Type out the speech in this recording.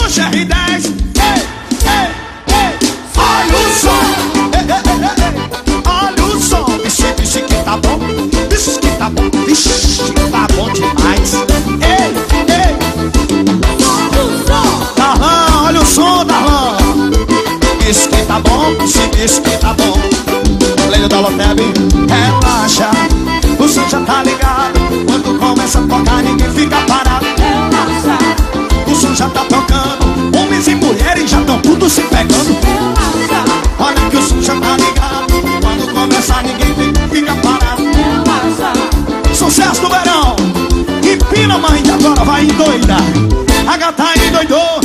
Porsche R10. Ei, ei, ei, olha o som. Ei, ei, ei, ei, olha o som. Vixe, vixe que tá bom. Vixe que tá bom. Vixe que tá bom demais. Ei, ei, olha o som. Darlan, olha o som, Darlan. Vixe que tá bom. Vixe que tá bom. Leio da Loteb, relaxa. O som já tá ligado. Quando começa a tocar ninguém fica parado. Relaxa. O som já tá tocando. Homens e mulheres já tão tudo se pegando. Relaxa. Olha que o som já tá ligado. Quando começa ninguém fica parado. Relaxa. Sucesso do verão. Empina, mãe, que agora vai endoidar. A gata endoidou.